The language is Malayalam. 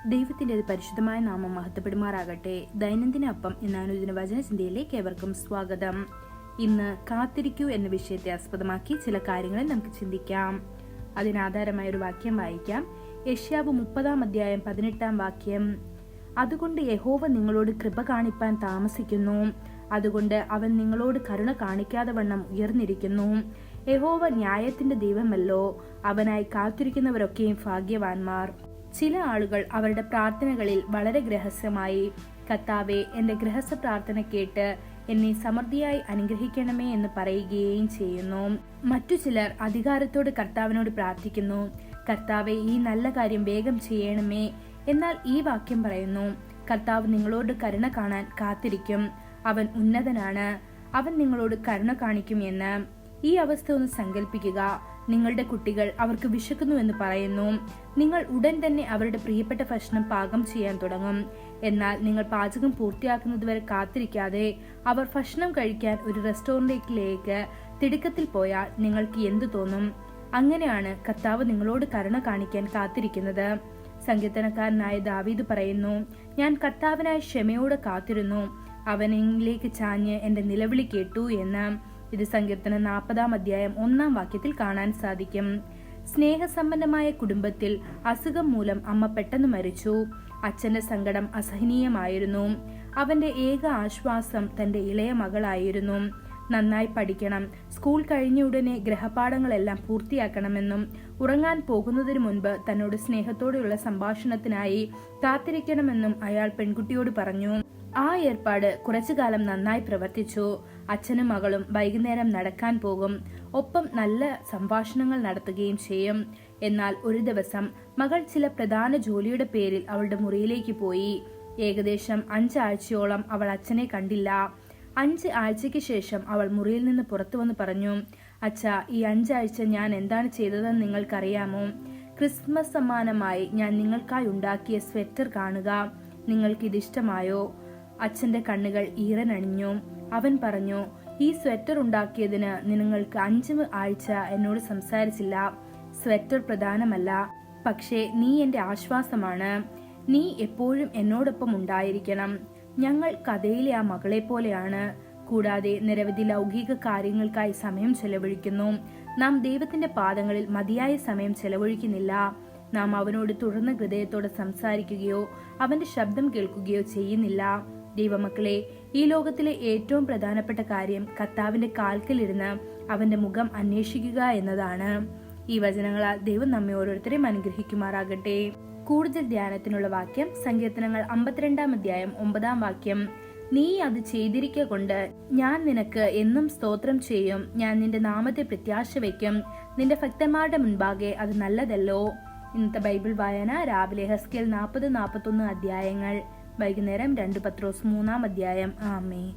ദൈവത്തിന്റെ പരിശുദ്ധമായ നാമം മഹത്വപ്പെടുമാറാകട്ടെ. ദൈനംദിന അപ്പം എന്ന അനുദിന വചനചിന്തയിലേക്ക് ഏവർക്കും സ്വാഗതം. ഇന്ന് കാത്തിരിക്കൂ എന്ന വിഷയത്തെ ആസ്പദമാക്കി ചില കാര്യങ്ങൾ നമുക്ക് ചിന്തിക്കാം. അതിനാധാരമായ ഒരു വാക്യം വായിക്കാം. യെശയ്യാവ് 30:18 അതുകൊണ്ട് യഹോവ നിങ്ങളോട് കൃപ കാണിപ്പാൻ താമസിക്കുന്നു, അതുകൊണ്ട് അവൻ നിങ്ങളോട് കരുണ കാണിക്കാതെ വണ്ണം ഉയർന്നിരിക്കുന്നു. യഹോവ ന്യായത്തിന്റെ ദൈവമല്ലോ, അവനായി കാത്തിരിക്കുന്നവരൊക്കെയും ഭാഗ്യവാന്മാർ. ചില ആളുകൾ അവരുടെ പ്രാർത്ഥനകളിൽ വളരെ രഹസ്യമായി കർത്താവേ, എന്റെ ഗൃഹസ്ഥ പ്രാർത്ഥന കേട്ട് എന്നെ സമൃദ്ധിയായി അനുഗ്രഹിക്കണമേ എന്ന് പറയുകയും ചെയ്യുന്നു. മറ്റു ചിലർ അധികാരത്തോട് കർത്താവിനോട് പ്രാർത്ഥിക്കുന്നു, കർത്താവെ, ഈ നല്ല കാര്യം വേഗം ചെയ്യണമേ. എന്നാൽ ഈ വാക്യം പറയുന്നു, കർത്താവ് നിങ്ങളോട് കരുണ കാണാൻ കാത്തിരിക്കും, അവൻ ഉന്നതനാണ്, അവൻ നിങ്ങളോട് കരുണ കാണിക്കും എന്ന്. ഈ അവസ്ഥ ഒന്ന് സങ്കല്പിക്കുക. നിങ്ങളുടെ കുട്ടികൾ അവർക്ക് വിശക്കുന്നു എന്ന് പറയുന്നു. നിങ്ങൾ ഉടൻ തന്നെ അവരുടെ പ്രിയപ്പെട്ട ഭക്ഷണം പാകം ചെയ്യാൻ തുടങ്ങും. എന്നാൽ നിങ്ങൾ പാചകം പൂർത്തിയാക്കുന്നതുവരെ കാത്തിരിക്കാതെ അവർ ഭക്ഷണം കഴിക്കാൻ ഒരു റെസ്റ്റോറന്റിലേക്ക് തിടുക്കത്തിൽ പോയാൽ നിങ്ങൾക്ക് എന്തു തോന്നും? അങ്ങനെയാണ് കർത്താവ് നിങ്ങളോട് കരുണ കാണിക്കാൻ കാത്തിരിക്കുന്നത്. സങ്കീർത്തനക്കാരനായ ദാവീദ് പറയുന്നു, ഞാൻ കർത്താവിനായി ക്ഷമയോടെ കാത്തിരുന്നു, അവനിലേക്ക് ചാഞ്ഞ് എന്റെ നിലവിളി കേട്ടു എന്ന്. ഇത് സങ്കീർത്തനം 40:1 കാണാൻ സാധിക്കും. സ്നേഹസമ്പന്നമായ കുടുംബത്തിൽ അസുഖം മൂലം അമ്മ പെട്ടെന്ന് മരിച്ചു. അച്ഛന്റെ സങ്കടം അസഹനീയമായിരുന്നു. അവന്റെ ഏക ആശ്വാസം തന്റെ ഇളയ മകളായിരുന്നു. നന്നായി പഠിക്കണം, സ്കൂൾ കഴിഞ്ഞ ഉടനെ ഗൃഹപാഠങ്ങളെല്ലാം പൂർത്തിയാക്കണമെന്നും ഉറങ്ങാൻ പോകുന്നതിന് മുൻപ് തന്നോട് സ്നേഹത്തോടെയുള്ള സംഭാഷണത്തിനായി കാത്തിരിക്കണമെന്നും അയാൾ പെൺകുട്ടിയോട് പറഞ്ഞു. ആ ഏർപ്പാട് കുറച്ചു കാലം നന്നായി പ്രവർത്തിച്ചു. അച്ഛനും മകളും വൈകുന്നേരം നടക്കാൻ പോകും, ഒപ്പം നല്ല സംഭാഷണങ്ങൾ നടത്തുകയും ചെയ്യും. എന്നാൽ ഒരു ദിവസം മകൾ ചില പ്രധാന ജോലിയുടെ പേരിൽ അവളുടെ മുറിയിലേക്ക് പോയി. ഏകദേശം 5 ആഴ്ചയോളം അവൾ അച്ഛനെ കണ്ടില്ല. 5 ആഴ്ചയ്ക്ക് ശേഷം അവൾ മുറിയിൽ നിന്ന് പുറത്തു വന്ന് പറഞ്ഞു, അച്ഛാ, ഈ 5 ആഴ്ച ഞാൻ എന്താണ് ചെയ്തതെന്ന് നിങ്ങൾക്കറിയാമോ? ക്രിസ്മസ് സമ്മാനമായി ഞാൻ നിങ്ങൾക്കായി ഉണ്ടാക്കിയ സ്വെറ്റർ കാണുക, നിങ്ങൾക്ക് ഇതിഷ്ടമായോ? അച്ഛന്റെ കണ്ണുകൾ ഈറനണിഞ്ഞു. അവൻ പറഞ്ഞു, ഈ സ്വെറ്റർ ഉണ്ടാക്കിയതിന് നിങ്ങൾക്ക് 5 ആഴ്ച എന്നോട് സംസാരിച്ചില്ല. സ്വെറ്റർ പ്രധാനമല്ല, പക്ഷേ നീ എന്റെ ആശ്വാസമാണ്. നീ എപ്പോഴും എന്നോടൊപ്പം ഉണ്ടായിരിക്കണം. ഞങ്ങൾ കഥയിലെ ആ മകളെ പോലെയാണ്. കൂടാതെ നിരവധി ലൗകിക കാര്യങ്ങൾക്കായി സമയം ചെലവഴിക്കുന്നു. നാം ദൈവത്തിന്റെ പാദങ്ങളിൽ മതിയായ സമയം ചെലവഴിക്കുന്നില്ല. നാം അവനോട് തുറന്ന ഹൃദയത്തോടെ സംസാരിക്കുകയോ അവന്റെ ശബ്ദം കേൾക്കുകയോ ചെയ്യുന്നില്ല. ദൈവമക്കളെ, ഈ ലോകത്തിലെ ഏറ്റവും പ്രധാനപ്പെട്ട കാര്യം കർത്താവിന്റെ കാൽക്കലിരുന്ന് അവന്റെ മുഖം അന്വേഷിക്കുക എന്നതാണ്. ഈ വചനങ്ങളാൽ ദൈവം നമ്മെ ഓരോരുത്തരെയും അനുഗ്രഹിക്കുമാറാകട്ടെ. കൂടുതൽ ധ്യാനത്തിനുള്ള വാക്യം സങ്കീർത്തനങ്ങൾ 52:9 നീ അത് ചെയ്തിരിക്ക കൊണ്ട് ഞാൻ നിനക്ക് എന്നും സ്തോത്രം ചെയ്യും, ഞാൻ നിന്റെ നാമത്തെ പ്രത്യാശ വയ്ക്കും, നിന്റെ ഭക്തന്മാരുടെ മുൻപാകെ അത് നല്ലതല്ലോ. ഇന്നത്തെ ബൈബിൾ വായന രാവിലെ ഹെസ്കേൽ 40-41 അധ്യായങ്ങൾ, വൈകുന്നേരം 2 പത്രോസ് 3 അധ്യായം. ആമേൻ.